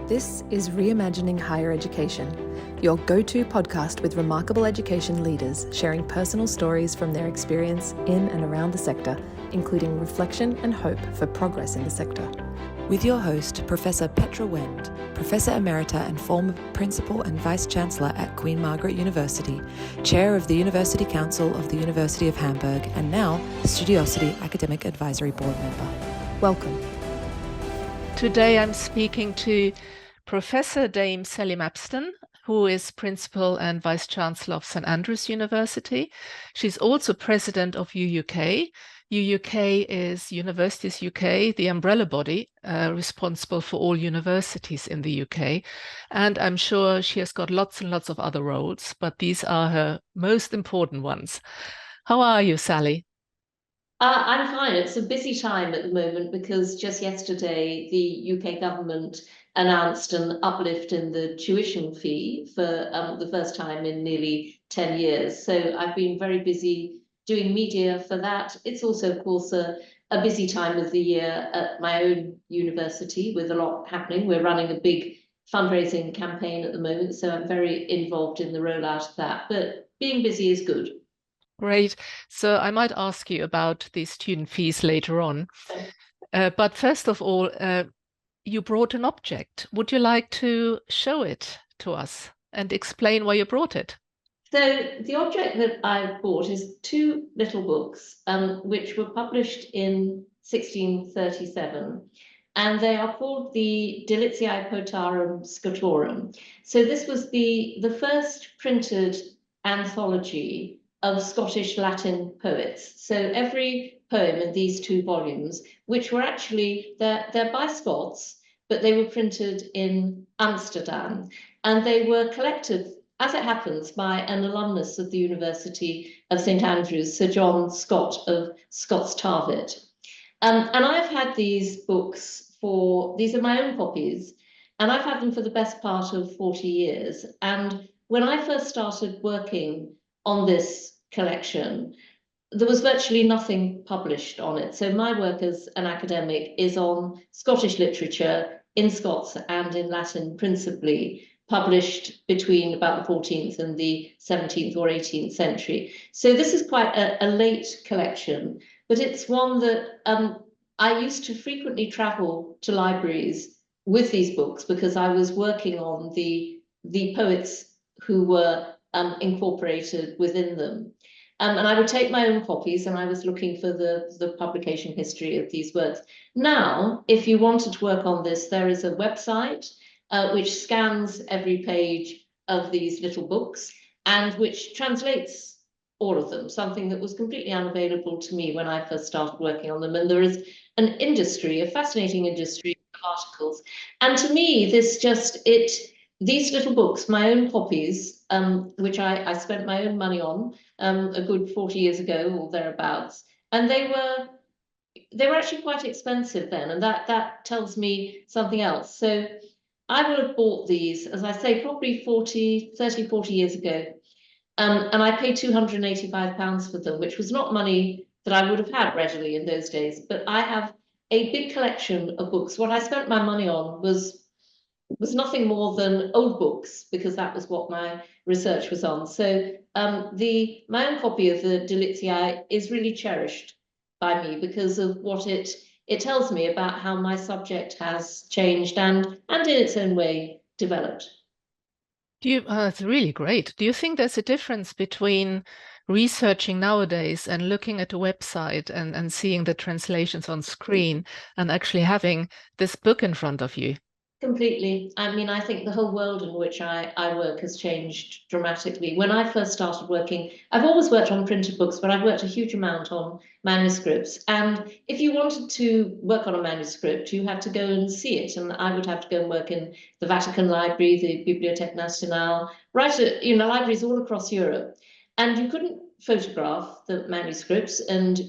This is Reimagining Higher Education, your go-to podcast with remarkable education leaders sharing personal stories from their experience in and around the sector, including reflection and hope for progress in the sector. With your host, Professor Petra Wend, Professor Emerita and former Principal and Vice-Chancellor at Queen Margaret University, Chair of the University Council of the University of Hamburg, and now Studiosity Academic Advisory Board member. Welcome. Today I'm speaking to Professor Dame Sally Mapstone, who is Principal and Vice-Chancellor of St Andrews University. She's also President of UUK. UUK is Universities UK, the umbrella body responsible for all universities in the UK. And I'm sure she has got lots and lots of other roles, but these are her most important ones. How are you, Sally? I'm fine. It's a busy time at the moment because just yesterday the UK government announced an uplift in the tuition fee for the first time in nearly 10 years. So I've been very busy doing media for that. It's also, of course, a busy time of the year at my own university with a lot happening. We're running a big fundraising campaign at the moment, so I'm very involved in the rollout of that. But being busy is good. Great. So I might ask you about the student fees later on. But first of all, you brought an object. Would you like to show it to us and explain why you brought it? So the object that I bought is two little books, which were published in 1637. And they are called the Delitiae Potarum Scotorum. So this was the first printed anthology of Scottish Latin poets. So every poem in these two volumes, which were actually, they're by Scots, but they were printed in Amsterdam. And they were collected, as it happens, by an alumnus of the University of St Andrews, Sir John Scott of Scots Tarvet. And I've had these books these are my own copies, and I've had them for the best part of 40 years. And when I first started working on this collection, there was virtually nothing published on it. So my work as an academic is on Scottish literature in Scots and in Latin principally, published between about the 14th and the 17th or 18th century. So this is quite a late collection, but it's one that I used to frequently travel to libraries with these books because I was working on the poets who were incorporated within them. And I would take my own copies, and I was looking for the publication history of these works. Now, if you wanted to work on this, there is a website which scans every page of these little books and which translates all of them, something that was completely unavailable to me when I first started working on them. And there is an industry, a fascinating industry of articles. And to me, these little books, my own copies, which I spent my own money on a good 40 years ago or thereabouts, and they were actually quite expensive then, and that tells me something else. So I would have bought these, as I say, probably 30, 40 years ago, and I paid £285 for them, which was not money that I would have had readily in those days. But I have a big collection of books. What I spent my money on was nothing more than old books, because that was what my research was on. So my own copy of the Delitiae is really cherished by me because of what it tells me about how my subject has changed and in its own way developed. It's really great. Do you think there's a difference between researching nowadays and looking at a website and seeing the translations on screen and actually having this book in front of you? Completely. I mean, I think the whole world in which I work has changed dramatically. When I first started working, I've always worked on printed books, but I've worked a huge amount on manuscripts. And if you wanted to work on a manuscript, you had to go and see it. And I would have to go and work in the Vatican Library, the Bibliothèque Nationale, libraries all across Europe. And you couldn't photograph the manuscripts, and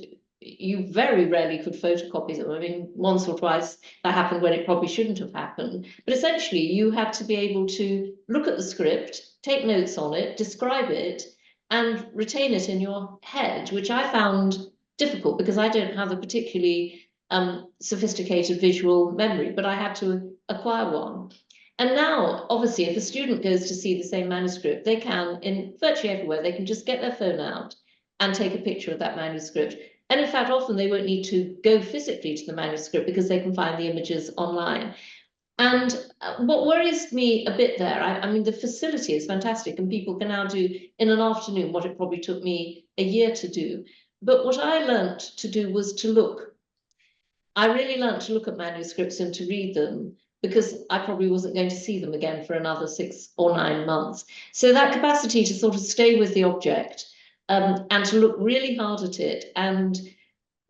you very rarely could photocopy them. I mean, once or twice that happened when it probably shouldn't have happened. But essentially, you had to be able to look at the script, take notes on it, describe it, and retain it in your head, which I found difficult because I don't have a particularly sophisticated visual memory, but I had to acquire one. And now, obviously, if a student goes to see the same manuscript, they can, in virtually everywhere, they can just get their phone out and take a picture of that manuscript. And in fact, often they won't need to go physically to the manuscript because they can find the images online. And what worries me a bit there, I mean, the facility is fantastic and people can now do in an afternoon what it probably took me a year to do. But what I learnt to do was to look. I really learnt to look at manuscripts and to read them because I probably wasn't going to see them again for another 6 or 9 months. So that capacity to sort of stay with the object and to look really hard at it and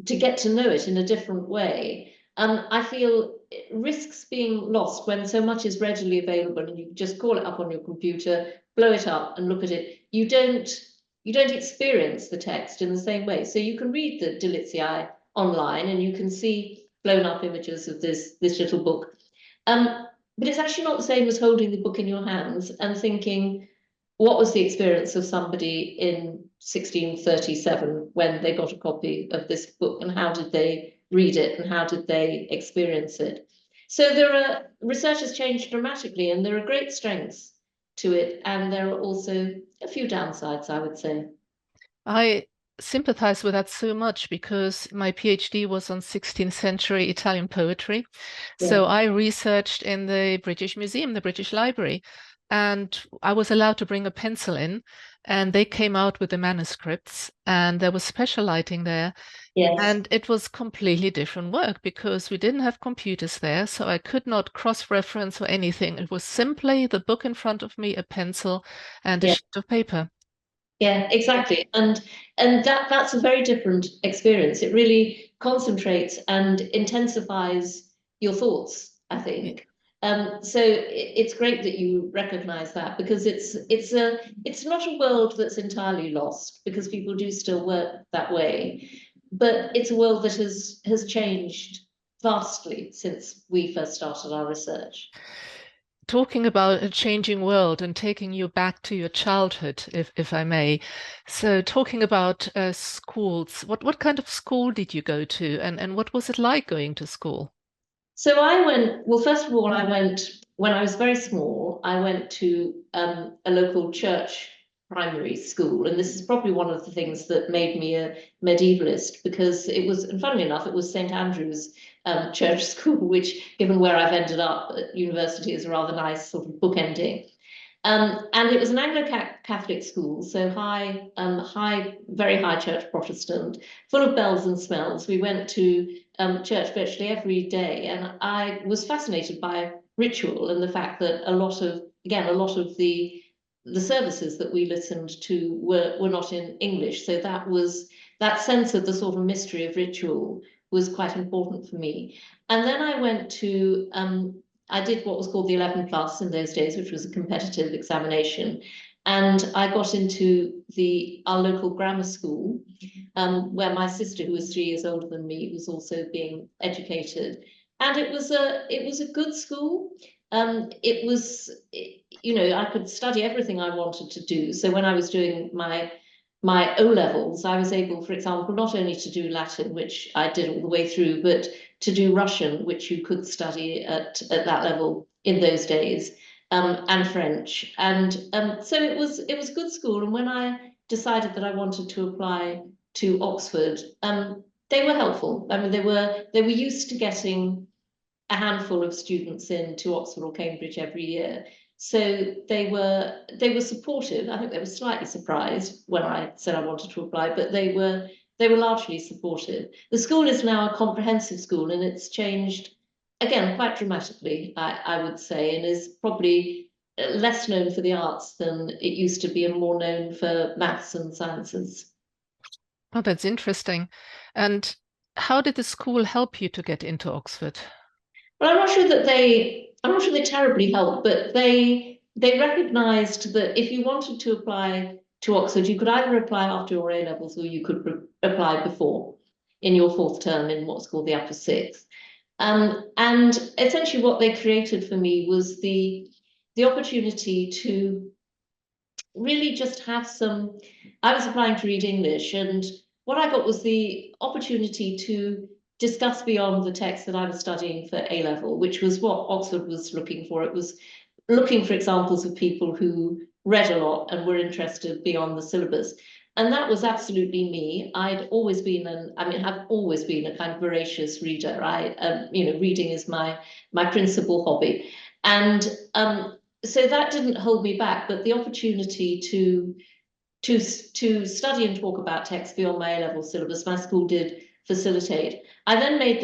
to get to know it in a different way, I feel risks being lost when so much is readily available and you just call it up on your computer, blow it up and look at it. You don't experience the text in the same way. So you can read the Delizii online and you can see blown up images of this little book. But it's actually not the same as holding the book in your hands and thinking, what was the experience of somebody in 1637 when they got a copy of this book and how did they read it and how did they experience it? So research has changed dramatically and there are great strengths to it and there are also a few downsides, I would say. I sympathize with that so much because my PhD was on 16th century Italian poetry. So I researched in the British Museum, the British Library, and I was allowed to bring a pencil in and they came out with the manuscripts and there was special lighting there. Yes. And it was completely different work because we didn't have computers there, so I could not cross-reference or anything. It was simply the book in front of me, a pencil and a sheet of paper. Yeah, exactly. And that's a very different experience. It really concentrates and intensifies your thoughts, I think. So it's great that you recognize that because it's not a world that's entirely lost because people do still work that way, but it's a world that has changed vastly since we first started our research. Talking about a changing world and taking you back to your childhood, if I may. So talking about schools, what kind of school did you go to and what was it like going to school? So I went, well, first of all, I went, when I was very small, I went to a local church primary school. And this is probably one of the things that made me a medievalist because it was, and funnily enough, it was St. Andrew's church school, which given where I've ended up at university is a rather nice sort of bookending. And it was an Anglo-Catholic school, so very high church Protestant, full of bells and smells. We went to church virtually every day, and I was fascinated by ritual and the fact that a lot of the services that we listened to were not in English. So that sense of the sort of mystery of ritual was quite important for me. And then I went to I did what was called the 11 plus in those days, which was a competitive examination. And I got into our local grammar school, where my sister, who was 3 years older than me, was also being educated. And it was a good school. I could study everything I wanted to do. So when I was doing my O levels, I was able, for example, not only to do Latin, which I did all the way through, but to do Russian, which you could study at that level in those days, and French. And so it was a good school. And when I decided that I wanted to apply to Oxford, they were helpful. I mean, they were used to getting a handful of students in to Oxford or Cambridge every year. So they were supportive. I think they were slightly surprised when I said I wanted to apply, but they were largely supportive. The school is now a comprehensive school and it's changed, again, quite dramatically, I would say, and is probably less known for the arts than it used to be and more known for maths and sciences. Oh, that's interesting. And how did the school help you to get into Oxford? Well, I'm not sure they terribly helped, but they recognised that if you wanted to apply to Oxford, you could either apply after your A levels or you could apply before in your 4th term in what's called the upper 6th. And essentially what they created for me was the opportunity to really just have I was applying to read English, and what I got was the opportunity to discuss beyond the text that I was studying for A-level, which was what Oxford was looking for. It was looking for examples of people who read a lot and were interested beyond the syllabus. And that was absolutely me. I've always been a kind of voracious reader. Reading is my principal hobby. And so that didn't hold me back, but the opportunity to study and talk about text beyond my A-level syllabus, my school did facilitate. I then made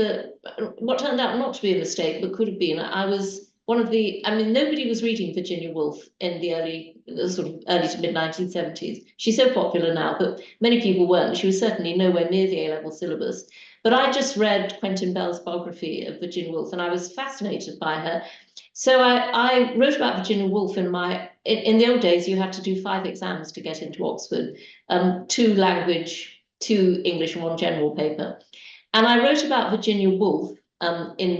what turned out not to be a mistake, but could have been. I was one of nobody was reading Virginia Woolf in the early to mid 1970s. She's so popular now, but many people weren't. She was certainly nowhere near the A-level syllabus. But I just read Quentin Bell's biography of Virginia Woolf, and I was fascinated by her. So I wrote about Virginia Woolf in the old days, you had to do 5 exams to get into Oxford, 2 language, 2 English, and 1 general paper. And I wrote about Virginia Woolf in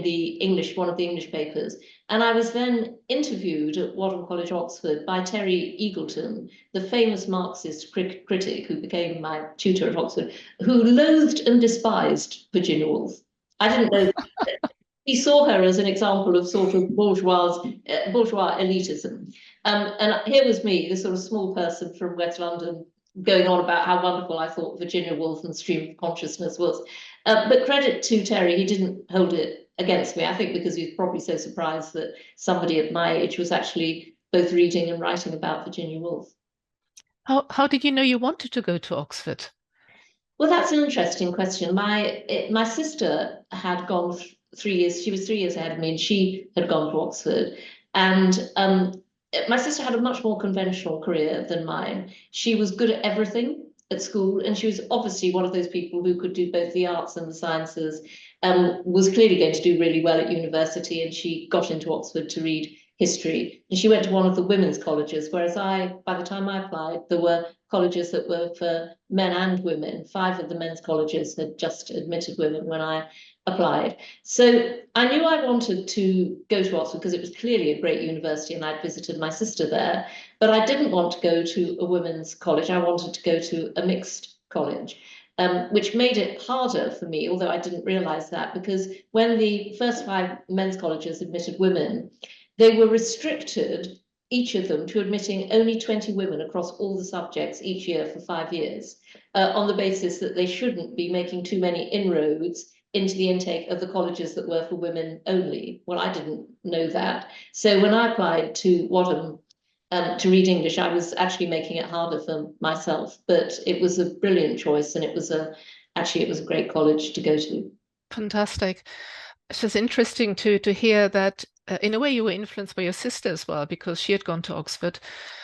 one of the English papers. And I was then interviewed at Wadham College, Oxford, by Terry Eagleton, the famous Marxist critic who became my tutor at Oxford, who loathed and despised Virginia Woolf. I didn't know that. He saw her as an example of sort of bourgeois elitism. And here was me, this sort of small person from West London, going on about how wonderful I thought Virginia Woolf and Stream of Consciousness was. But credit to Terry, he didn't hold it against me, I think because he was probably so surprised that somebody at my age was actually both reading and writing about Virginia Woolf. How did you know you wanted to go to Oxford? Well, that's an interesting question. My sister had gone 3 years, she was 3 years ahead of me, and she had gone to Oxford. And my sister had a much more conventional career than mine. She was good at everything at school, and she was obviously one of those people who could do both the arts and the sciences, was clearly going to do really well at university, and she got into Oxford to read history. And she went to one of the women's colleges, whereas by the time I applied, there were colleges that were for men and women. 5 of the men's colleges had just admitted women when I applied. So I knew I wanted to go to Oxford because it was clearly a great university and I'd visited my sister there, but I didn't want to go to a women's college. I wanted to go to a mixed college, which made it harder for me, although I didn't realize that, because when the first 5 men's colleges admitted women, they were restricted, each of them, to admitting only 20 women across all the subjects each year for 5 years, on the basis that they shouldn't be making too many inroads into the intake of the colleges that were for women only. Well, I didn't know that. So when I applied to Wadham to read English, I was actually making it harder for myself, but it was a brilliant choice, and it was a great college to go to. Fantastic. It's just interesting to hear that in a way you were influenced by your sister as well, because she had gone to Oxford.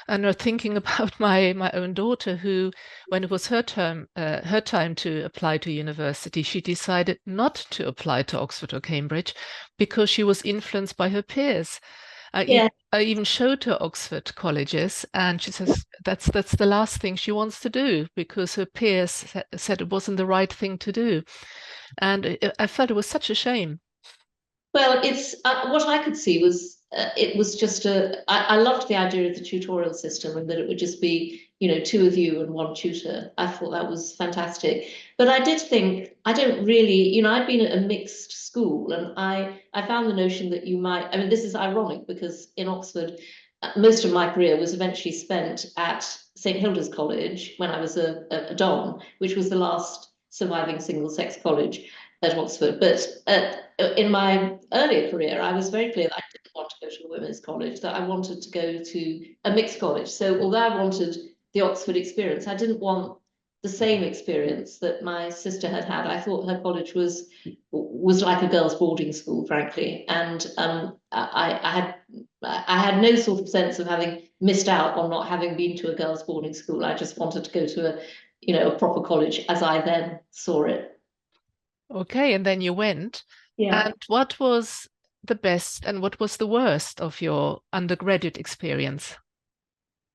And you're thinking about my own daughter, who, when it was her time to apply to university, she decided not to apply to Oxford or Cambridge because she was influenced by her peers. I even showed her Oxford colleges, and she says that's the last thing she wants to do because her peers said it wasn't the right thing to do. And I felt it was such a shame. Well, it's what I could see was it was just I loved the idea of the tutorial system, and that it would just be 2 of you and 1 tutor. I thought that was fantastic. But I did think I don't really, I'd been at a mixed school, and I found the notion that you might. I mean, this is ironic because in Oxford, most of my career was eventually spent at St Hilda's College when I was a Dom, which was the last surviving single-sex college at Oxford. But in my earlier career, I was very clear that I didn't want to go to a women's college, that I wanted to go to a mixed college. So although I wanted the Oxford experience, I didn't want the same experience that my sister had had. I thought her college was like a girls' boarding school, frankly, and I had no sort of sense of having missed out on not having been to a girls' boarding school. I just wanted to go to a proper college as I then saw it. Okay, and then you went. Yeah. And what was the best and what was the worst of your undergraduate experience?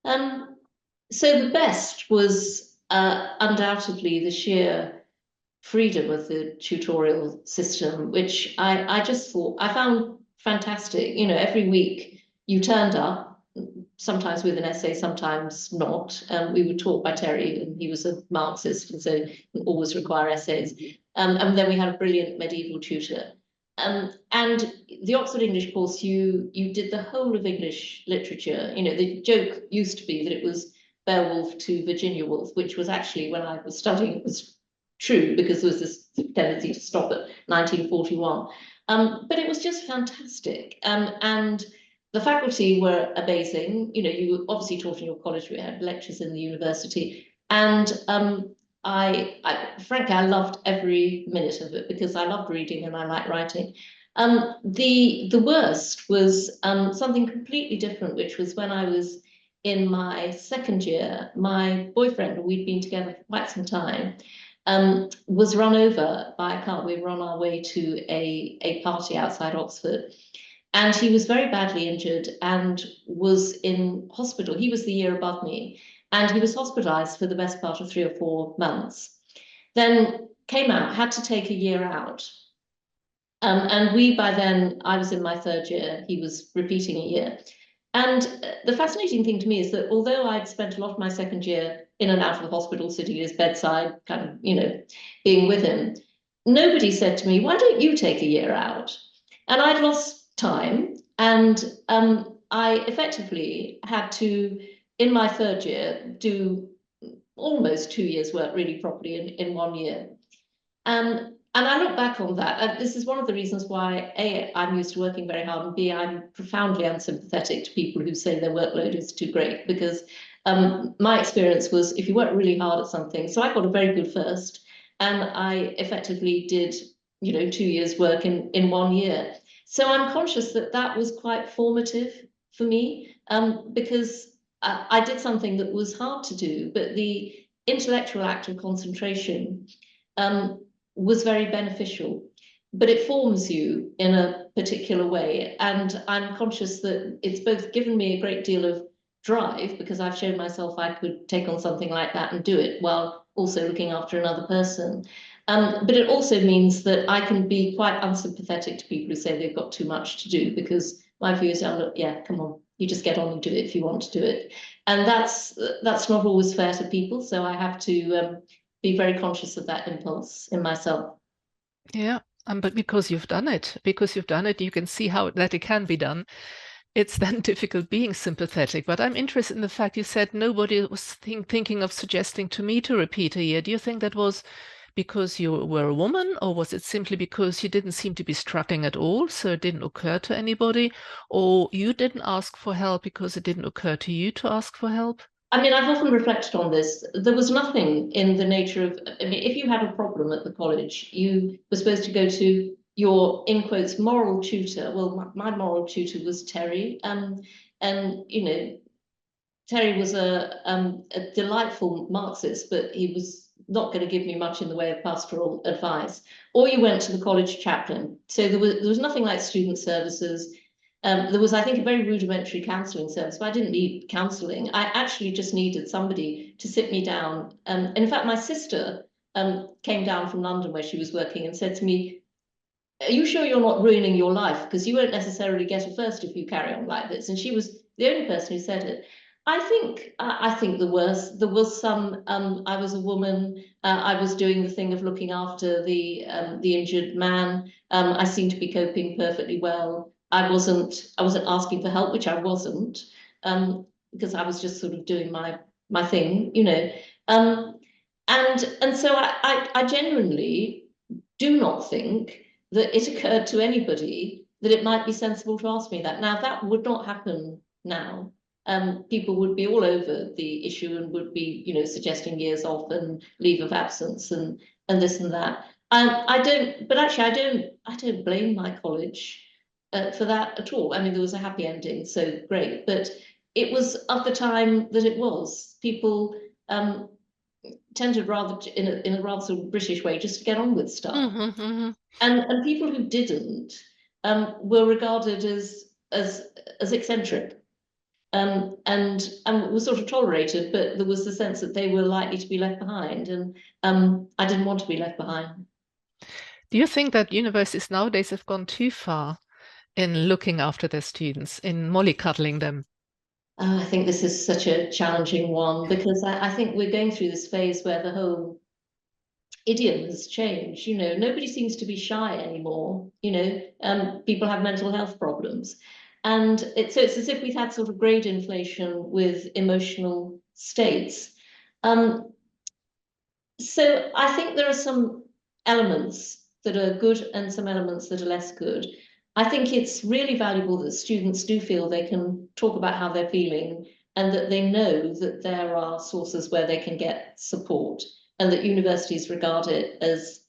So the best was undoubtedly the sheer freedom of the tutorial system, which I just thought I found fantastic. Every week you turned up, sometimes with an essay, sometimes not. We were taught by Terry, and he was a Marxist, and so always require essays. And then we had a brilliant medieval tutor. And the Oxford English course, you did the whole of English literature. You know, the joke used to be that it was Beowulf to Virginia Woolf, which was actually, when I was studying, it was true, because there was this tendency to stop at 1941. But it was just fantastic. And the faculty were amazing. You know, you obviously taught in your college, we had lectures in the university. And frankly, I loved every minute of it, because I loved reading and I liked writing. The worst was something completely different, which was when I was in my second year. My boyfriend, we'd been together for quite some time, was run over by a car. We were on our way to a party outside Oxford, and he was very badly injured and was in hospital. He was the year above me, and he was hospitalized for the best part of 3 or 4 months. Then came out, had to take a year out. And by then, I was in my third year, he was repeating a year. And the fascinating thing to me is that although I'd spent a lot of my second year in and out of the hospital, sitting at his bedside, kind of, you know, being with him, nobody said to me, why don't you take a year out? And I'd lost time, and I effectively had to, in my third year, do almost 2 years' work really properly in 1 year. And I look back on that, and this is one of the reasons why, A, I'm used to working very hard, and B, I'm profoundly unsympathetic to people who say their workload is too great, because my experience was, if you work really hard at something, so I got a very good first, and I effectively did, you know, 2 years' work in 1 year. So I'm conscious that that was quite formative for me, because I did something that was hard to do, but the intellectual act of concentration was very beneficial, but it forms you in a particular way. And I'm conscious that it's both given me a great deal of drive, because I've shown myself I could take on something like that and do it while also looking after another person. But it also means that I can be quite unsympathetic to people who say they've got too much to do, because my view is, oh, look, yeah, come on, you just get on and do it if you want to do it. And that's not always fair to people. So I have to be very conscious of that impulse in myself. Yeah, but because you've done it, you can see how that it can be done. It's then difficult being sympathetic. But I'm interested in the fact you said nobody was thinking of suggesting to me to repeat a year. Do you think that was because you were a woman, or was it simply because you didn't seem to be struggling at all, so it didn't occur to anybody, or you didn't ask for help because it didn't occur to you to ask for help? I mean, I've often reflected on this. There was nothing in the nature of, I mean, if you had a problem at the college, you were supposed to go to your, in quotes, moral tutor. Well, my moral tutor was Terry. And you know, Terry was a delightful Marxist, but he was not going to give me much in the way of pastoral advice. Or you went to the college chaplain. So there was nothing like student services. There was, I think, a very rudimentary counselling service, but I didn't need counselling. I actually just needed somebody to sit me down. And in fact, my sister came down from London, where she was working, and said to me, are you sure you're not ruining your life? Because you won't necessarily get a first if you carry on like this. And she was the only person who said it. I think there was some, I was a woman, I was doing the thing of looking after the injured man. I seemed to be coping perfectly well. I wasn't asking for help, which I wasn't, because I was just sort of doing my thing, you know. And so I genuinely do not think that it occurred to anybody that it might be sensible to ask me that. Now, that would not happen now. People would be all over the issue and would be, you know, suggesting years off and leave of absence and this and that. I don't blame my college for that at all. I mean, there was a happy ending, so great, but it was of the time that it was. People tended rather in a rather sort of British way just to get on with stuff. Mm-hmm, mm-hmm. And people who didn't were regarded as eccentric. And was sort of tolerated, but there was the sense that they were likely to be left behind, and I didn't want to be left behind. Do you think that universities nowadays have gone too far in looking after their students, in mollycoddling them? I think this is such a challenging one, because I think we're going through this phase where the whole idiom has changed. You know, nobody seems to be shy anymore. You know, people have mental health problems. And so it's as if we've had sort of grade inflation with emotional states. So I think there are some elements that are good and some elements that are less good. I think it's really valuable that students do feel they can talk about how they're feeling, and that they know that there are sources where they can get support, and that universities regard it as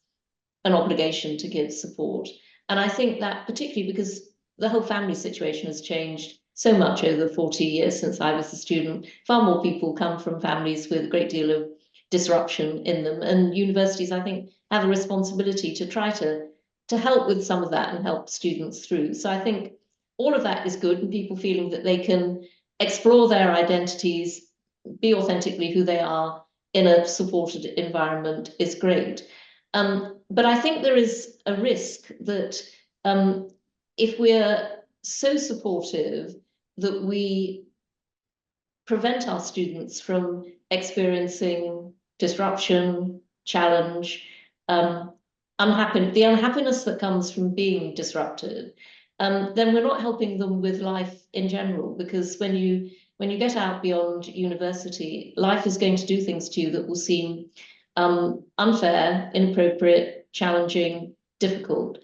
an obligation to give support. And I think that particularly because the whole family situation has changed so much over the 40 years since I was a student. Far more people come from families with a great deal of disruption in them, and universities, I think, have a responsibility to try to help with some of that and help students through. So I think all of that is good, and people feeling that they can explore their identities, be authentically who they are in a supported environment is great. But I think there is a risk that if we're so supportive that we prevent our students from experiencing disruption, challenge, the unhappiness that comes from being disrupted, then we're not helping them with life in general. Because when you get out beyond university, life is going to do things to you that will seem unfair, inappropriate, challenging, difficult.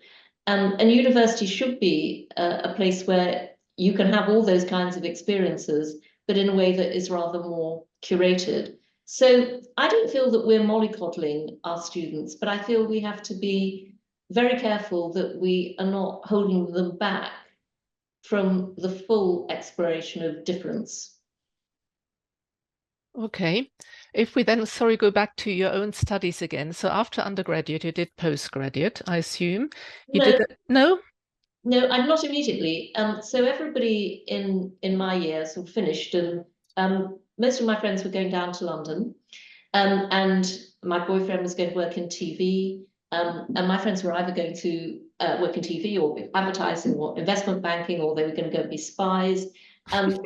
And university should be a place where you can have all those kinds of experiences, but in a way that is rather more curated. So I don't feel that we're mollycoddling our students, but I feel we have to be very careful that we are not holding them back from the full exploration of difference. Okay. If we then, sorry, go back to your own studies again. So after undergraduate, you did postgraduate, I assume. You did that? No? No, I'm not immediately. So everybody in my year sort of finished, and most of my friends were going down to London, and my boyfriend was going to work in TV, and my friends were either going to work in TV or advertising or investment banking, or they were going to go and be spies. And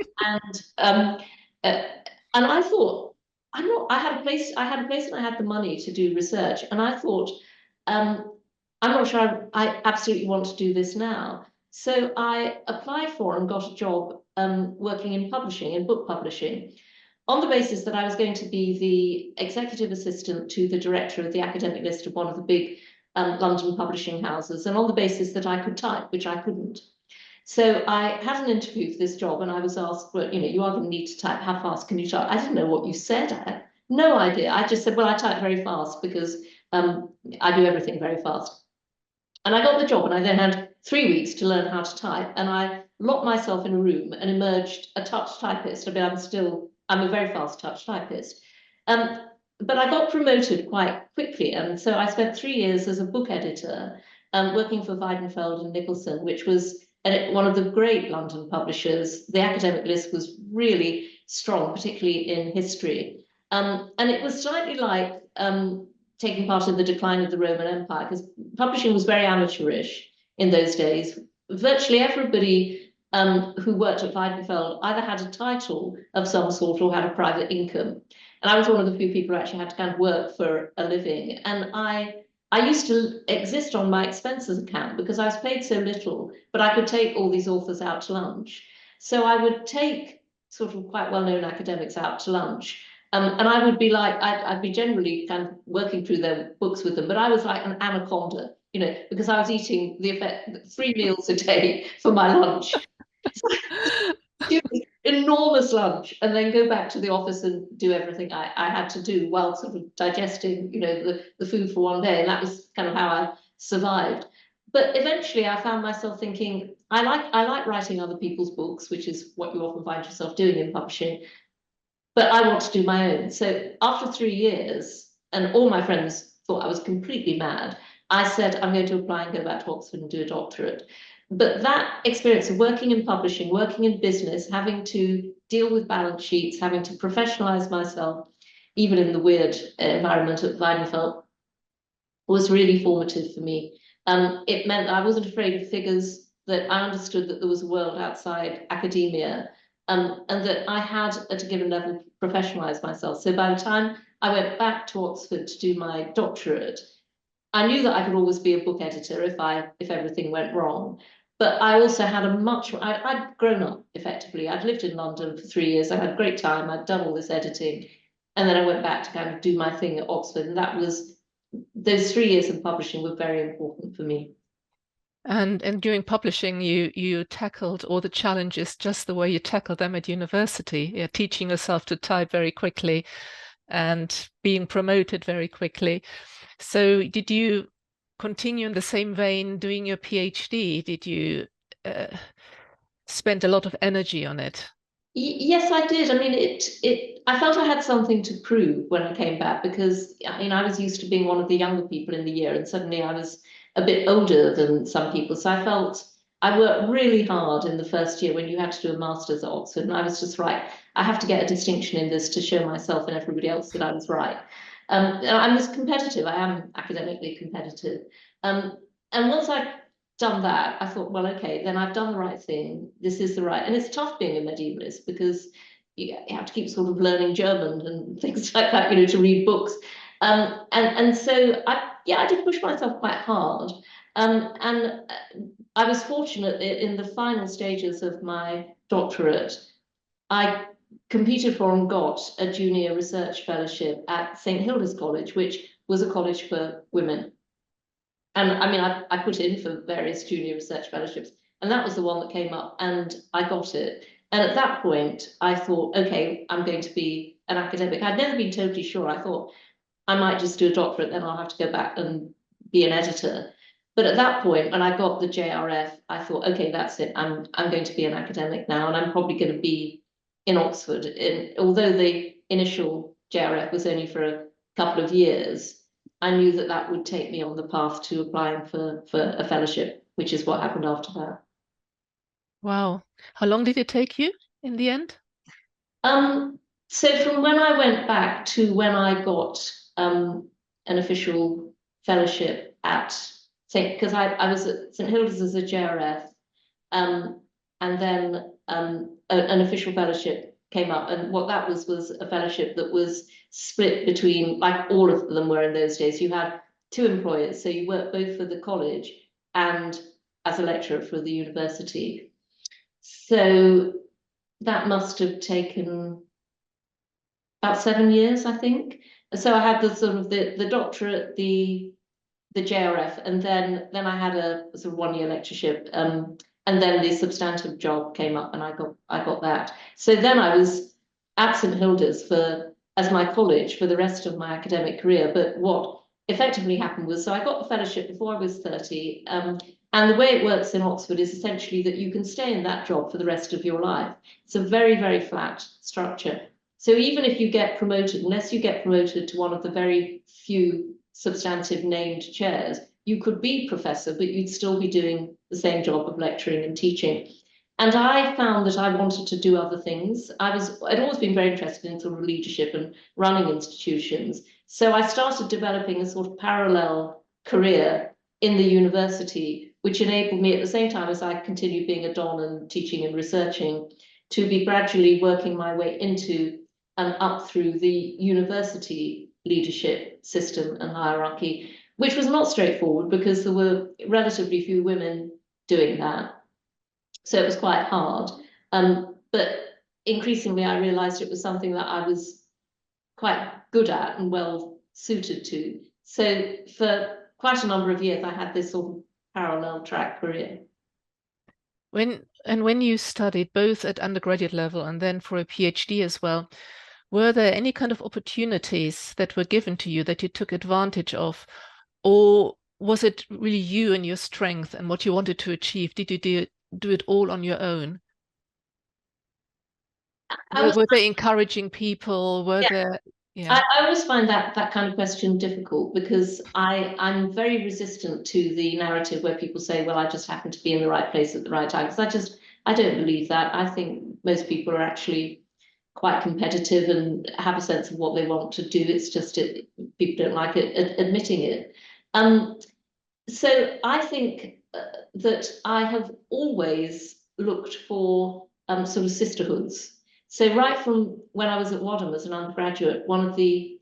I thought, I had a place and I had the money to do research, and I thought, I'm not sure I absolutely want to do this now. So I applied for and got a job working in publishing, in book publishing, on the basis that I was going to be the executive assistant to the director of the academic list of one of the big London publishing houses, and on the basis that I could type, which I couldn't. So I had an interview for this job, and I was asked, well, you know, you are going to need to type. How fast can you type? I didn't know what you said. I had no idea. I just said, well, I type very fast because I do everything very fast. And I got the job, and I then had 3 weeks to learn how to type, and I locked myself in a room and emerged a touch typist. I mean, I'm a very fast touch typist. But I got promoted quite quickly, and so I spent 3 years as a book editor, working for Weidenfeld and Nicholson, which was one of the great London publishers. The academic list was really strong, particularly in history. And it was slightly like taking part in the decline of the Roman Empire, because publishing was very amateurish in those days. Virtually everybody who worked at Weidenfeld either had a title of some sort or had a private income. And I was one of the few people who actually had to kind of work for a living. And I used to exist on my expenses account because I was paid so little, but I could take all these authors out to lunch. So I would take sort of quite well-known academics out to lunch. And I would be like, I'd be generally kind of working through their books with them, but I was like an anaconda, you know, because I was eating the effect 3 meals a day for my lunch. Enormous lunch, and then go back to the office and do everything I had to do while sort of digesting, you know, the food for one day. And that was kind of how I survived. But eventually I found myself thinking, I like writing other people's books, which is what you often find yourself doing in publishing, but I want to do my own. So after 3 years, and all my friends thought I was completely mad, I said, I'm going to apply and go back to Oxford and do a doctorate. But that experience of working in publishing, working in business, having to deal with balance sheets, having to professionalize myself, even in the weird environment at Weidenfeld, was really formative for me. It meant that I wasn't afraid of figures, that I understood that there was a world outside academia, and that I had, at a given level, professionalised myself. So by the time I went back to Oxford to do my doctorate, I knew that I could always be a book editor if everything went wrong. But I also had I'd grown up effectively. I'd lived in London for 3 years. I had a great time. I'd done all this editing. And then I went back to kind of do my thing at Oxford. And those 3 years of publishing were very important for me. And during publishing, you tackled all the challenges just the way you tackled them at university. You're teaching yourself to type very quickly and being promoted very quickly. So did you continue in the same vein doing your PhD? Did you spend a lot of energy on it? Yes, I did. I mean, I felt I had something to prove when I came back, because I was used to being one of the younger people in the year, and suddenly I was a bit older than some people. So I felt I worked really hard in the first year when you had to do a master's at Oxford, and I was just right. I have to get a distinction in this to show myself and everybody else that I was right. And I was competitive. I am academically competitive. And once I'd done that, I thought, well, okay, then I've done the right thing. This is the right, and it's tough being a medievalist because you have to keep sort of learning German and things like that, to read books. And so I did push myself quite hard. And I was fortunate that in the final stages of my doctorate, I competed for and got a junior research fellowship at St Hilda's College, which was a college for women. And I mean, I put in for various junior research fellowships, and that was the one that came up, and I got it. And at that point, I thought, okay, I'm going to be an academic. I'd never been totally sure. I thought I might just do a doctorate, then I'll have to go back and be an editor. But at that point, when I got the JRF, I thought, okay, that's it. I'm going to be an academic now, and I'm probably going to be in Oxford. Although the initial JRF was only for a couple of years, I knew that that would take me on the path to applying for a fellowship, which is what happened after that. Wow. How long did it take you in the end? So from when I went back to when I got an official fellowship at because I was at St Hilda's as a JRF, and then an official fellowship came up, and what that was a fellowship that was split between, like all of them were in those days. You had 2 employers, so you worked both for the college and as a lecturer for the university. So that must have taken about 7 years, I think. So I had the sort of the doctorate, the JRF, and then I had a sort of 1-year lectureship, and then the substantive job came up, and I got that. So then I was at St Hilda's as my college for the rest of my academic career. But what effectively happened was, so I got the fellowship before I was 30, and the way it works in Oxford is essentially that you can stay in that job for the rest of your life. It's a very, very flat structure. So even if you get promoted, unless you get promoted to one of the very few substantive named chairs, you could be professor, but you'd still be doing the same job of lecturing and teaching. And I found that I wanted to do other things. I'd always been very interested in sort of leadership and running institutions. So I started developing a sort of parallel career in the university, which enabled me, at the same time as I continued being a don and teaching and researching, to be gradually working my way into and up through the university leadership system and hierarchy, which was not straightforward because there were relatively few women doing that. So it was quite hard. But increasingly I realized it was something that I was quite good at and well suited to. So for quite a number of years, I had this sort of parallel track career. When you studied both at undergraduate level and then for a PhD as well, were there any kind of opportunities that were given to you that you took advantage of, or was it really you and your strength and what you wanted to achieve? Did you do it all on your own? Were they encouraging people? I always find that kind of question difficult because I'm very resistant to the narrative where people say, well, I just happened to be in the right place at the right time. Because I don't believe that. I think most people are actually quite competitive and have a sense of what they want to do. It's just people don't like it admitting it. So I think that I have always looked for sort of sisterhoods. So right from when I was at Wadham as an undergraduate, one of the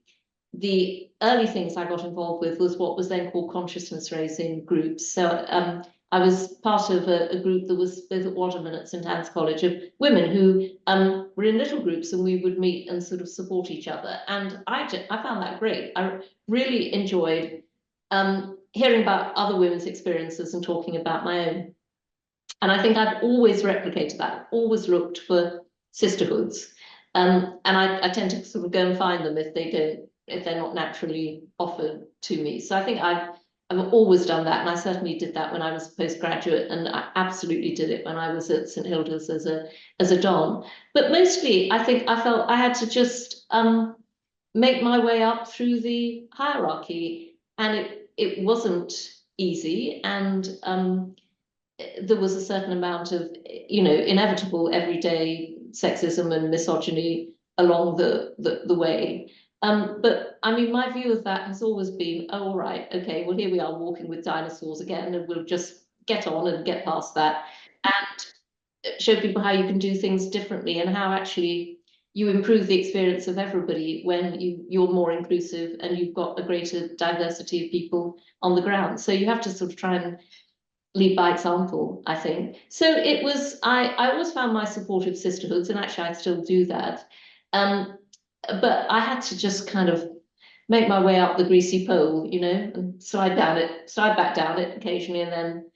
early things I got involved with was what was then called consciousness raising groups. So I was part of a group that was both at Wadham and at St Anne's College of women who were in little groups, and we would meet and sort of support each other. And I found that great. I really enjoyed hearing about other women's experiences and talking about my own. And I think I've always replicated that, always looked for sisterhoods. And I tend to sort of go and find them if they're not naturally offered to me. So I think I've always done that, and I certainly did that when I was a postgraduate, and I absolutely did it when I was at St Hilda's as a Don. But mostly, I think I felt I had to just make my way up through the hierarchy, and it wasn't easy, and there was a certain amount of, inevitable everyday sexism and misogyny along the way. But I mean, my view of that has always been, oh, all right, okay, well, here we are walking with dinosaurs again, and we'll just get on and get past that and show people how you can do things differently, and how actually you improve the experience of everybody when you're more inclusive and you've got a greater diversity of people on the ground. So you have to sort of try and lead by example, I think. So it was, I always found my supportive sisterhoods, and actually I still do that. But I had to just kind of make my way up the greasy pole, and slide back down it occasionally, and then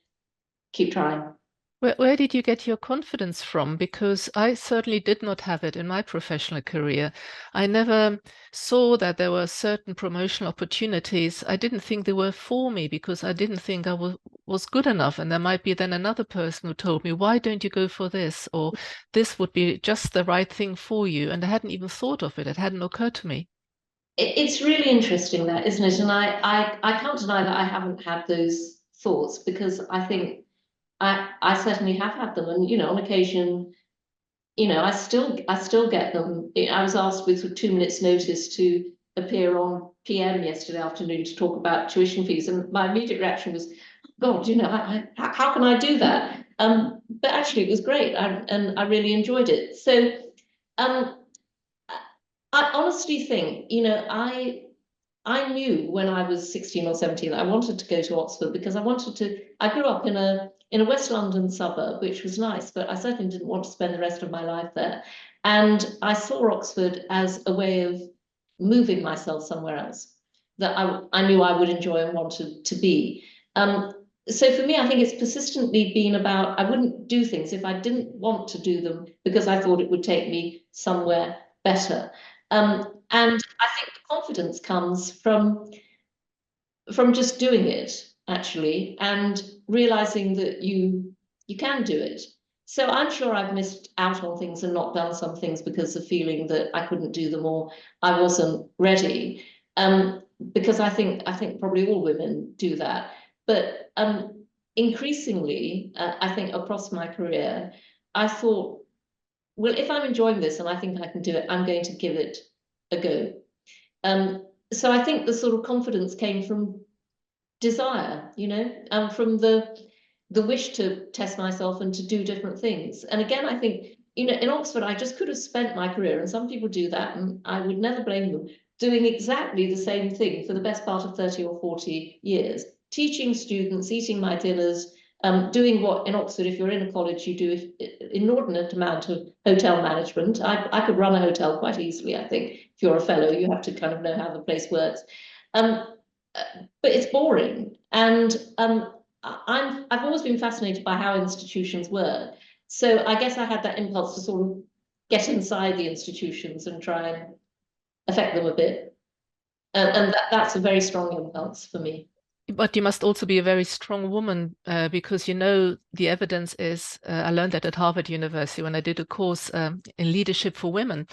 keep trying. Where did you get your confidence from? Because I certainly did not have it in my professional career. I never saw that there were certain promotional opportunities. I didn't think they were for me because I didn't think I was good enough. And there might be then another person who told me, why don't you go for this? Or this would be just the right thing for you. And I hadn't even thought of it. It hadn't occurred to me. It's really interesting, that, isn't it? And I can't deny that I haven't had those thoughts, because I think I certainly have had them, and on occasion, I still get them. I was asked with 2 minutes' notice to appear on PM yesterday afternoon to talk about tuition fees, and my immediate reaction was, God, how can I do that? But actually, it was great, and I really enjoyed it. So, I honestly think, I knew when I was 16 or 17 that I wanted to go to Oxford, because I grew up in a West London suburb, which was nice, but I certainly didn't want to spend the rest of my life there. And I saw Oxford as a way of moving myself somewhere else that I knew I would enjoy and wanted to be. So for me, I think it's persistently been about, I wouldn't do things if I didn't want to do them because I thought it would take me somewhere better. And I think the confidence comes from just doing it, actually, and realizing that you can do it. So I'm sure I've missed out on things and not done some things because of feeling that I couldn't do them or I wasn't ready. Because I think probably all women do that. But increasingly, I think across my career, I thought, well, if I'm enjoying this and I think I can do it, I'm going to give it a go. So I think the sort of confidence came from desire, from the wish to test myself and to do different things. And again, I think, in Oxford, I just could have spent my career, and some people do that, and I would never blame them, doing exactly the same thing for the best part of 30 or 40 years, teaching students, eating my dinners, doing what in Oxford, if you're in a college, you do inordinate amount of hotel management. I could run a hotel quite easily, I think. If you're a fellow, you have to kind of know how the place works. But it's boring. And I've always been fascinated by how institutions work. So I guess I had that impulse to sort of get inside the institutions and try and affect them a bit. And that's a very strong impulse for me. But you must also be a very strong woman because, the evidence is, I learned that at Harvard University when I did a course in leadership for women,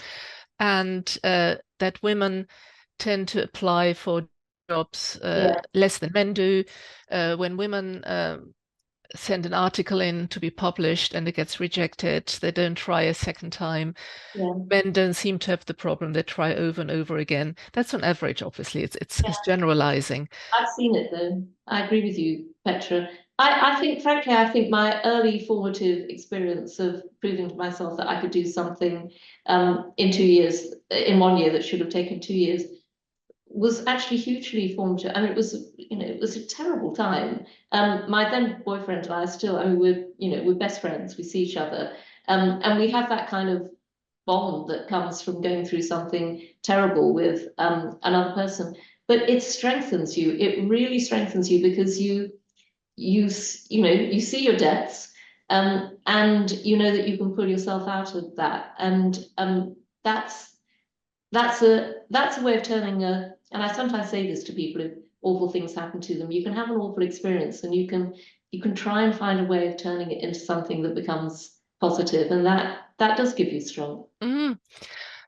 and that women tend to apply for jobs less than men do. When women send an article in to be published and it gets rejected, they don't try a second time. Yeah. Men don't seem to have the problem. They try over and over again. That's on average, obviously. It's generalizing. I've seen it, though. I agree with you, Petra. I think, frankly, I think my early formative experience of proving to myself that I could do something in 2 years, in 1 year that should have taken 2 years, was actually hugely formative. I mean, it was, it was a terrible time. My then boyfriend and I are still, I mean, we're best friends. We see each other, and we have that kind of bond that comes from going through something terrible with another person. But it strengthens you. It really strengthens you because you see your debts, and you know that you can pull yourself out of that, and that's a way of turning a. And I sometimes say this to people if awful things happen to them. You can have an awful experience, and you can try and find a way of turning it into something that becomes positive, and that does give you strength. Mm.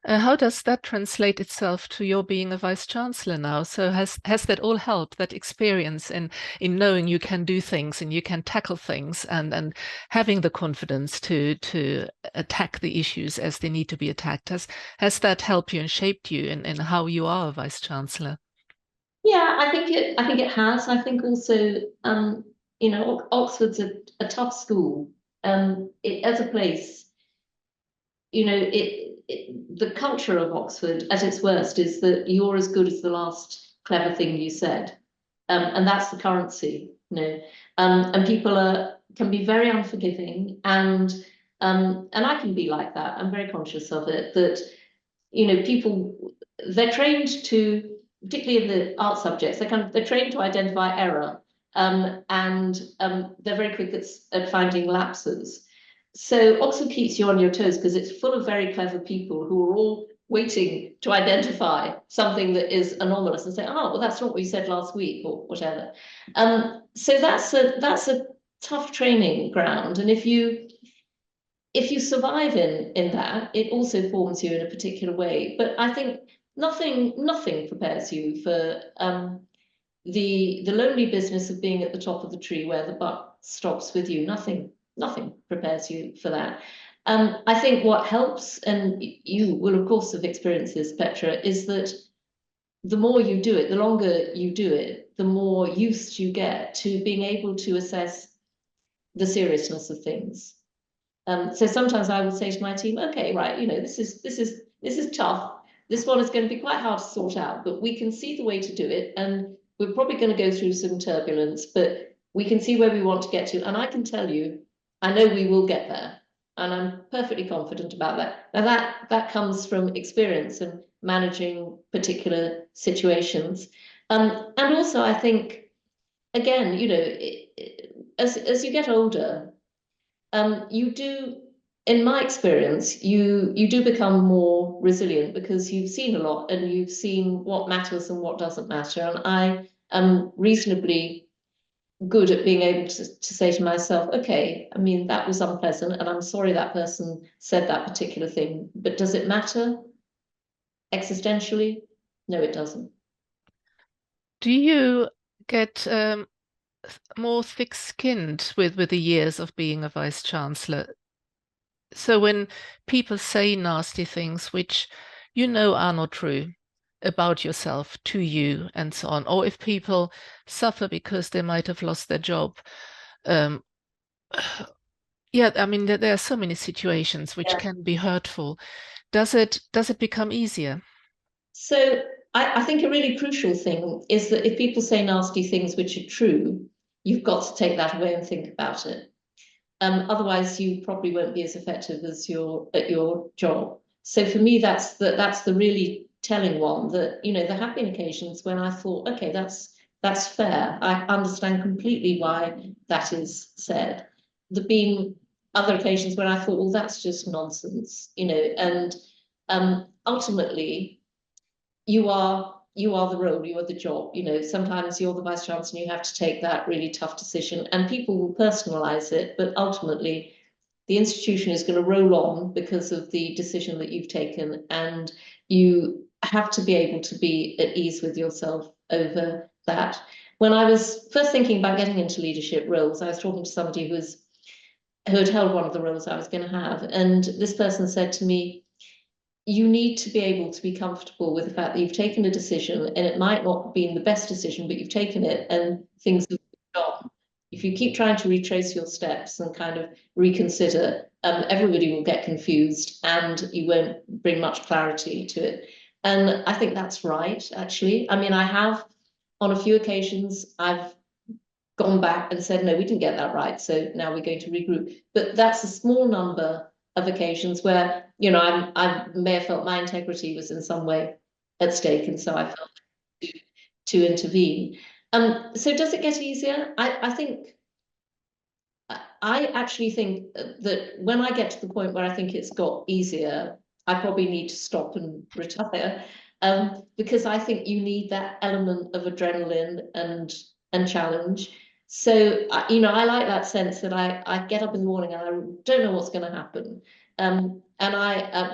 How does that translate itself to your being a Vice-Chancellor now? So has that all helped, that experience in knowing you can do things and you can tackle things and having the confidence to attack the issues as they need to be attacked? Has that helped you and shaped you in how you are a Vice-Chancellor? Yeah, I think it has. I think also, Oxford's a tough school. As a place, the culture of Oxford at its worst is that you're as good as the last clever thing you said, and that's the currency. And people can be very unforgiving, and I can be like that. I'm very conscious of it. That people, they're trained to, particularly in the art subjects, they're trained to identify error, and they're very quick at finding lapses. So Oxford keeps you on your toes because it's full of very clever people who are all waiting to identify something that is anomalous and say, oh, well, that's not what you said last week or whatever. So that's a tough training ground. And if you survive in that, it also forms you in a particular way. But I think nothing prepares you for the lonely business of being at the top of the tree where the buck stops with you. Nothing prepares you for that. I think what helps, and you will of course have experienced this, Petra, is that the more you do it, the longer you do it, the more used you get to being able to assess the seriousness of things. So sometimes I would say to my team, okay, right, this is tough. This one is going to be quite hard to sort out, but we can see the way to do it, and we're probably going to go through some turbulence, but we can see where we want to get to. And I can tell you, I know we will get there, and I'm perfectly confident about that. Now that comes from experience and managing particular situations, and also I think, again, as you get older, you do, in my experience, you do become more resilient because you've seen a lot and you've seen what matters and what doesn't matter. And I am reasonably good at being able to say to myself, okay, I mean, that was unpleasant and I'm sorry that person said that particular thing, but does it matter existentially? No, it doesn't. Do you get more thick-skinned with the years of being a Vice-Chancellor? So when people say nasty things which are not true about yourself to you and so on, or if people suffer because they might have lost their job, yeah, I mean, there are so many situations which can be hurtful. Does it become easier? So I think a really crucial thing is that if people say nasty things which are true, you've got to take that away and think about it. Otherwise, you probably won't be as effective as at your job. So for me, that's the really telling one, that there have been occasions when I thought, okay, that's fair. I understand completely why that is said. There've been other occasions when I thought, well, that's just nonsense, and ultimately you are the role, you are the job. Sometimes you're the Vice Chancellor and you have to take that really tough decision, and people will personalize it, but ultimately the institution is going to roll on because of the decision that you've taken, and you have to be able to be at ease with yourself over that. When I was first thinking about getting into leadership roles, I was talking to somebody who had held one of the roles I was going to have, and this person said to me, you need to be able to be comfortable with the fact that you've taken a decision and it might not have been the best decision, but you've taken it and things have gone. if you keep trying to retrace your steps and kind of reconsider, everybody will get confused and you won't bring much clarity to it. And I think that's right, actually. I mean, I have, on a few occasions, I've gone back and said, no, we didn't get that right, so now we're going to regroup. But that's a small number of occasions where, you know, I may have felt my integrity was in some way at stake, and so I felt to intervene. So does it get easier? I actually think that when I get to the point where I think it's got easier, I probably need to stop and retire, because I think you need that element of adrenaline and challenge. So, you know, I like that sense that I get up in the morning and I don't know what's going to happen. And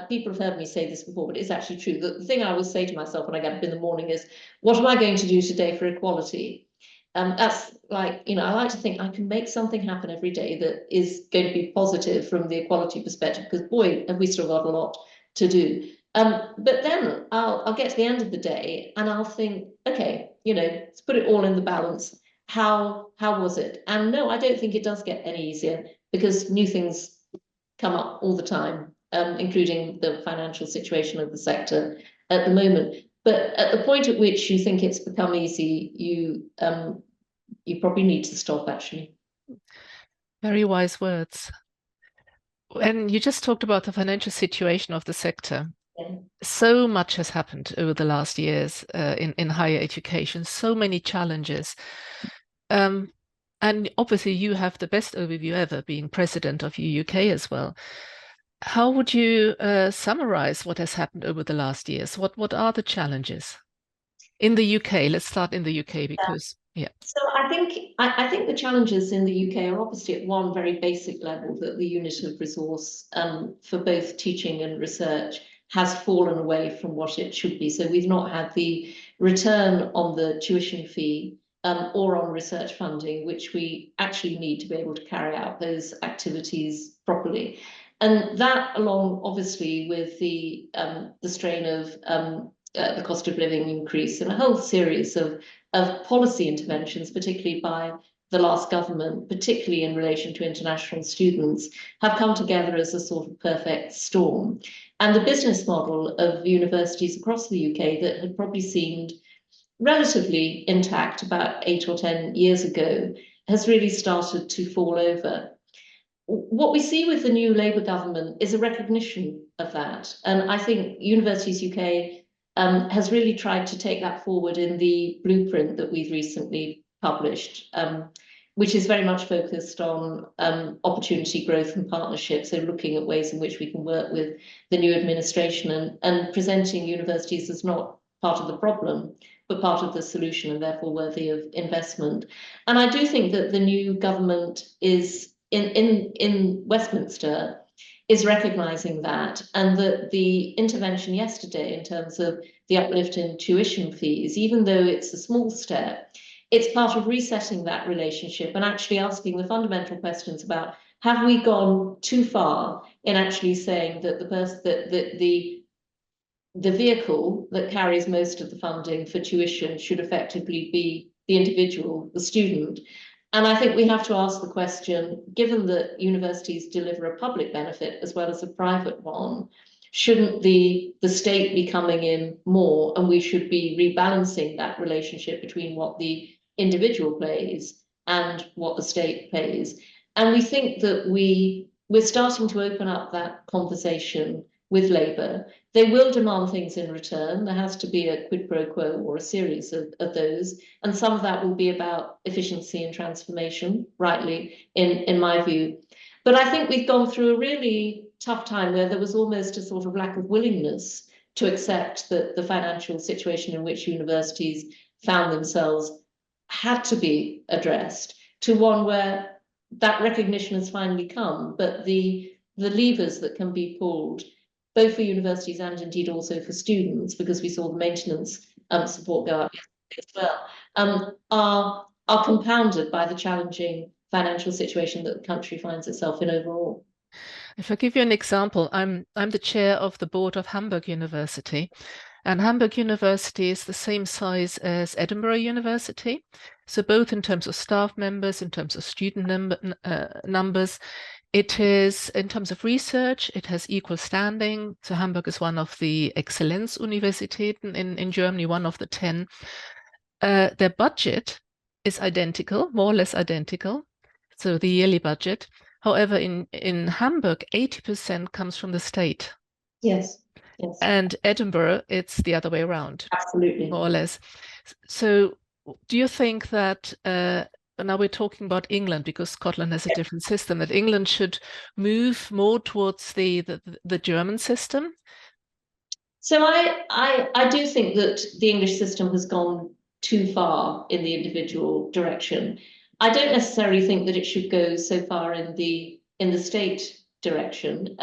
people have heard me say this before, but it's actually true. The thing I always say to myself when I get up in the morning is, what am I going to do today for equality? That's like, you know, I like to think I can make something happen every day that is going to be positive from the equality perspective, because boy, have we still got a lot to do. But then I'll get to the end of the day and I'll think, okay, you know, let's put it all in the balance. How was it? And no, I don't think it does get any easier, because new things come up all the time, including the financial situation of the sector at the moment. But at the point at which you think it's become easy, you probably need to stop, actually. Very wise words. And you just talked about the financial situation of the sector. Yeah. So much has happened over the last years in higher education, so many challenges. And obviously you have the best overview ever, being president of UUK as well. How would you summarize what has happened over the last years? What are the challenges in the UK? Let's start in the UK, because yeah. So I think the challenges in the UK are obviously at one very basic level, that the unit of resource for both teaching and research has fallen away from what it should be. So we've not had the return on the tuition fee or on research funding, which we actually need to be able to carry out those activities properly. And that, along obviously with the strain of the cost of living increase and a whole series of policy interventions, particularly by the last government, particularly in relation to international students, have come together as a sort of perfect storm. And the business model of universities across the UK that had probably seemed relatively intact about 8 or 10 years ago has really started to fall over. What we see with the new Labour government is a recognition of that. And I think Universities UK has really tried to take that forward in the blueprint that we've recently published, which is very much focused on opportunity growth and partnerships. So looking at ways in which we can work with the new administration and presenting universities as not part of the problem, but part of the solution, and therefore worthy of investment. And I do think that the new government is in Westminster is recognising that, and that the intervention yesterday in terms of the uplift in tuition fees, even though it's a small step, it's part of resetting that relationship and actually asking the fundamental questions about, have we gone too far in actually saying that the vehicle that carries most of the funding for tuition should effectively be the individual, the student. And I think we have to ask the question, given that universities deliver a public benefit as well as a private one, shouldn't the state be coming in more, and we should be rebalancing that relationship between what the individual pays and what the state pays? And we think that we're starting to open up that conversation with Labour. They will demand things in return. There has to be a quid pro quo or a series of those. And some of that will be about efficiency and transformation, rightly, in my view. But I think we've gone through a really tough time where there was almost a sort of lack of willingness to accept that the financial situation in which universities found themselves had to be addressed, to one where that recognition has finally come, but the levers that can be pulled, both for universities and indeed also for students, because we saw the maintenance support go up as well, are compounded by the challenging financial situation that the country finds itself in overall. If I give you an example, I'm the chair of the board of Hamburg University, And Hamburg University is the same size as Edinburgh University. So both in terms of staff members, in terms of student numbers, it is, in terms of research, it has equal standing. So Hamburg is one of the Exzellenzuniversitäten in Germany, one of the 10. Their budget is identical, more or less identical, so the yearly budget. However, in Hamburg, 80% comes from the state. Yes, yes. And Edinburgh, it's the other way around. Absolutely. More or less. So do you think that, now we're talking about England because Scotland has a different system, that England should move more towards the German system? So I do think that the English system has gone too far in the individual direction. I don't necessarily think that it should go so far in the state direction,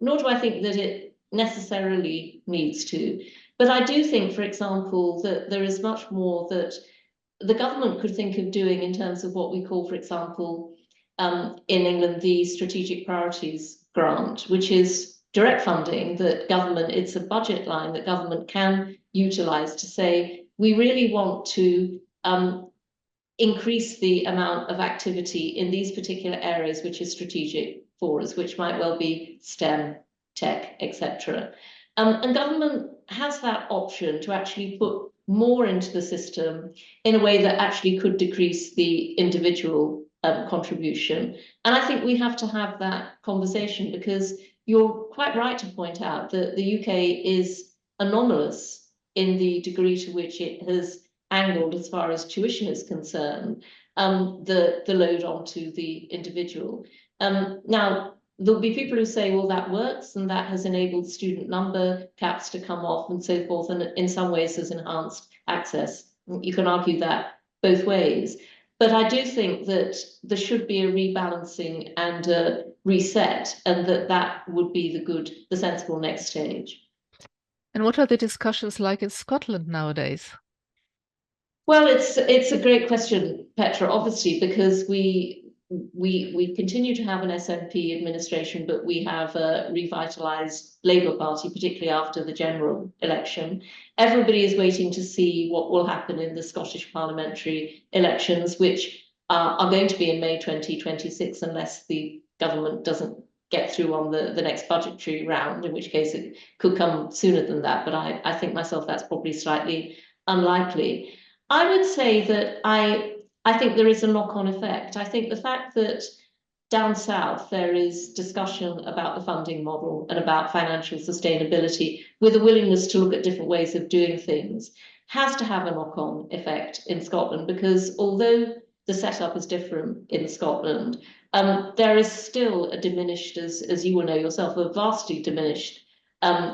nor do I think that it necessarily needs to. But I do think, for example, that there is much more that the government could think of doing in terms of what we call, for example, in England, the Strategic Priorities Grant, which is direct funding that government, it's a budget line that government can utilise to say, we really want to increase the amount of activity in these particular areas which is strategic for us, which might well be STEM, tech, etc. And government has that option to actually put more into the system in a way that actually could decrease the individual contribution. And I think we have to have that conversation, because you're quite right to point out that the UK is anomalous in the degree to which it has angled, as far as tuition is concerned, the load onto the individual. Now, there'll be people who say, well, that works and that has enabled student number caps to come off and so forth, and in some ways has enhanced access. You can argue that both ways. But I do think that there should be a rebalancing and a reset, and that would be the sensible next stage. And what are the discussions like in Scotland nowadays? Well, it's a great question, Petra, obviously, because we continue to have an SNP administration, but we have a revitalised Labour Party, particularly after the general election. Everybody is waiting to see what will happen in the Scottish parliamentary elections, which are going to be in May 2026, unless the government doesn't get through on the next budgetary round, in which case it could come sooner than that. But I think myself that's probably slightly unlikely. I would say that I think there is a knock-on effect. I think the fact that down south there is discussion about the funding model and about financial sustainability, with a willingness to look at different ways of doing things, has to have a knock-on effect in Scotland, because although the setup is different in Scotland, there is still a diminished, as you will know yourself, a vastly diminished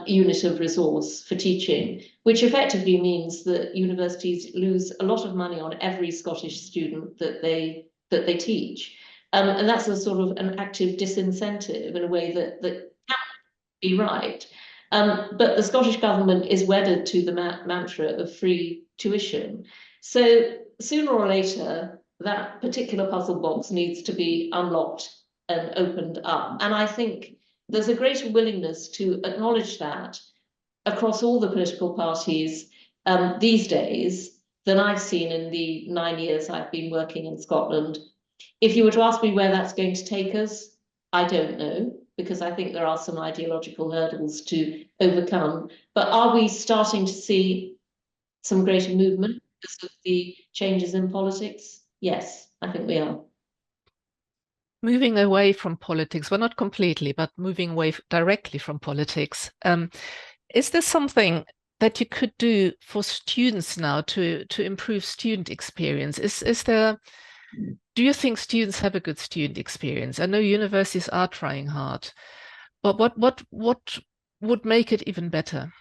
unit of resource for teaching, which effectively means that universities lose a lot of money on every Scottish student that they teach. And that's a sort of an active disincentive in a way that can't be right. But the Scottish government is wedded to the mantra of free tuition. So sooner or later, that particular puzzle box needs to be unlocked and opened up. And I think there's a greater willingness to acknowledge that across all the political parties these days than I've seen in the 9 years I've been working in Scotland. If you were to ask me where that's going to take us, I don't know, because I think there are some ideological hurdles to overcome. But are we starting to see some greater movement because of the changes in politics? Yes, I think we are. Moving away from politics, well, not completely, but moving away directly from politics. Is there something that you could do for students now to improve student experience? Do you think students have a good student experience? I know universities are trying hard, but what would make it even better?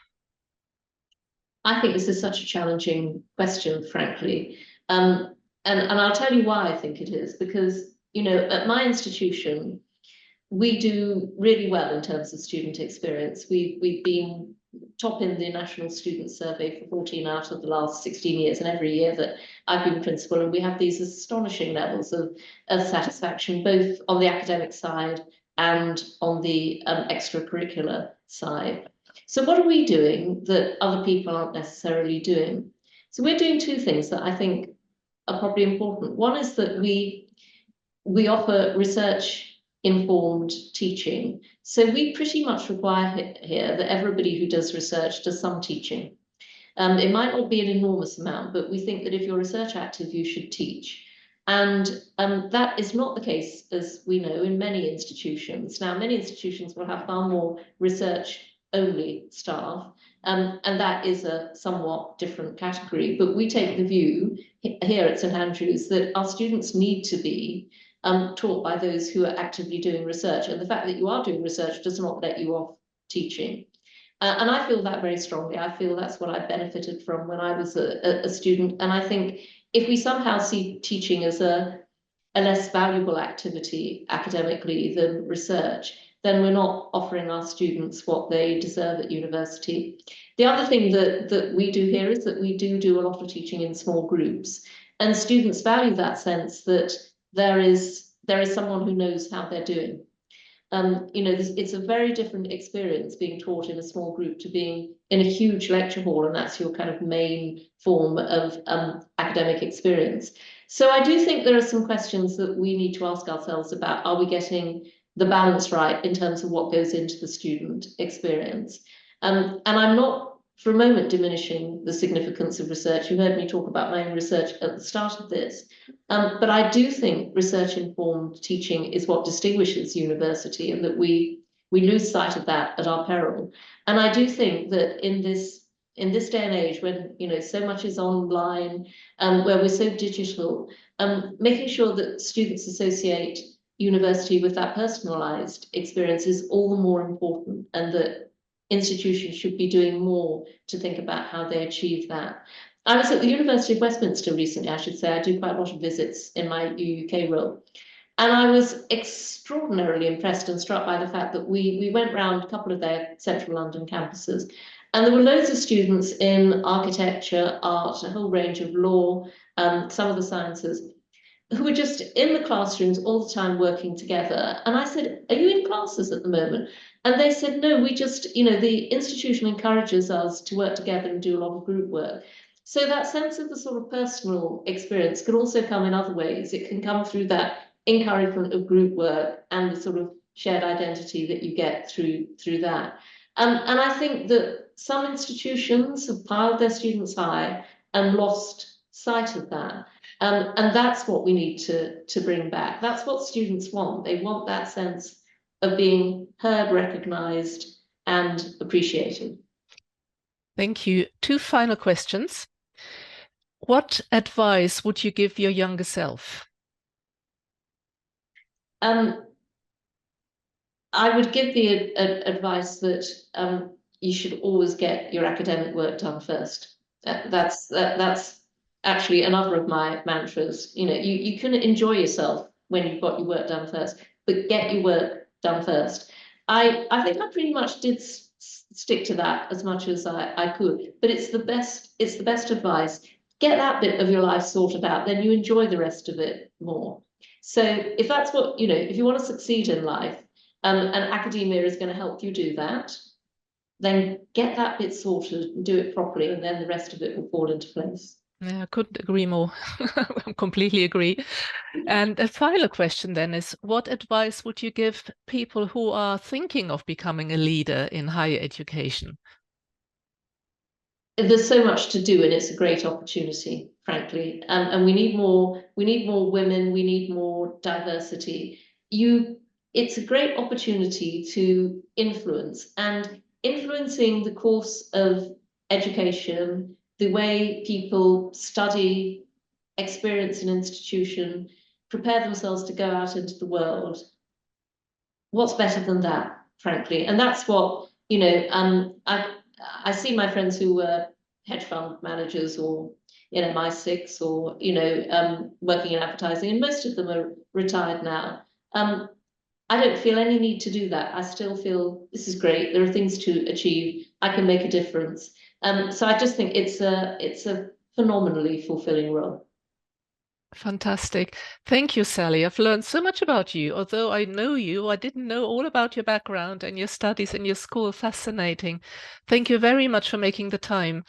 I think this is such a challenging question, frankly. And I'll tell you why I think it is, because, you know, at my institution, we do really well in terms of student experience. We've been top in the National Student Survey for 14 out of the last 16 years, and every year that I've been principal, and we have these astonishing levels of satisfaction, both on the academic side and on the extracurricular side. So what are we doing that other people aren't necessarily doing? So we're doing two things that I think are probably important. One is that we offer research-informed teaching. So we pretty much require here that everybody who does research does some teaching. It might not be an enormous amount, but we think that if you're research active, you should teach. And that is not the case, as we know, in many institutions. Now, many institutions will have far more research-only staff, and that is a somewhat different category. But we take the view here at St Andrews that our students need to be taught by those who are actively doing research. And the fact that you are doing research does not let you off teaching. And I feel that very strongly. I feel that's what I benefited from when I was a student. And I think if we somehow see teaching as a less valuable activity academically than research, then we're not offering our students what they deserve at university. The other thing that we do here is that we do a lot of teaching in small groups. And students value that sense that there is someone who knows how they're doing. It's a very different experience being taught in a small group to being in a huge lecture hall, and that's your kind of main form of academic experience. So I do think there are some questions that we need to ask ourselves about, are we getting the balance right in terms of what goes into the student experience? And I'm not for a moment diminishing the significance of research. You heard me talk about my own research at the start of this. But I do think research-informed teaching is what distinguishes university, and that we lose sight of that at our peril. And I do think that in this day and age, when so much is online, where we're so digital, making sure that students associate university with that personalised experience is all the more important, and that institutions should be doing more to think about how they achieve that. I was at the University of Westminster recently, I should say. I do quite a lot of visits in my UUK role. And I was extraordinarily impressed and struck by the fact that we went round a couple of their central London campuses, and there were loads of students in architecture, art, a whole range of law, some of the sciences, who were just in the classrooms all the time working together. And I said, are you in classes at the moment? And they said, no, we just, the institution encourages us to work together and do a lot of group work. So that sense of the sort of personal experience can also come in other ways. It can come through that encouragement of group work and the sort of shared identity that you get through that. And I think that some institutions have piled their students high and lost sight of that. And that's what we need to bring back. That's what students want. They want that sense of being heard, recognised, and appreciated. Thank you. Two final questions. What advice would you give your younger self? I would give the advice that you should always get your academic work done first. That's actually another of my mantras. You can enjoy yourself when you've got your work done first, but get your work done first. I think I pretty much did stick to that as much as I could, but it's the best advice. Get that bit of your life sorted out, then you enjoy the rest of it more. So if that's what, if you want to succeed in life, and academia is going to help you do that, then get that bit sorted and do it properly, and then the rest of it will fall into place. Yeah, I couldn't agree more. I completely agree. And a final question then is, what advice would you give people who are thinking of becoming a leader in higher education? There's so much to do, and it's a great opportunity, frankly. And we need more women, we need more diversity. It's a great opportunity to influence, and influencing the course of education, the way people study, experience an institution, prepare themselves to go out into the world. What's better than that, frankly? And that's what, I see my friends who were hedge fund managers or MI6 or working in advertising, and most of them are retired now. I don't feel any need to do that. I still feel this is great. There are things to achieve. I can make a difference. So I just think it's a phenomenally fulfilling role. Fantastic. Thank you, Sally. I've learned so much about you. Although I know you, I didn't know all about your background and your studies in your school. Fascinating. Thank you very much for making the time.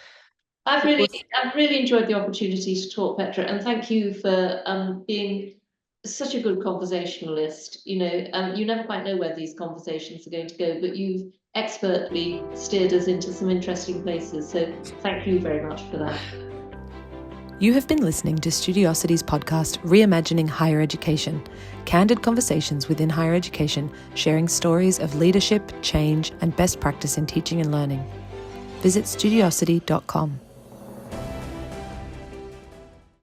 I've It really, was I've really enjoyed the opportunity to talk, Petra, and thank you for being such a good conversationalist. You never quite know where these conversations are going to go, but you've expertly steered us into some interesting places. So thank you very much for that. You have been listening to Studiosity's podcast, Reimagining Higher Education, candid conversations within higher education, sharing stories of leadership, change, and best practice in teaching and learning. Visit studiosity.com.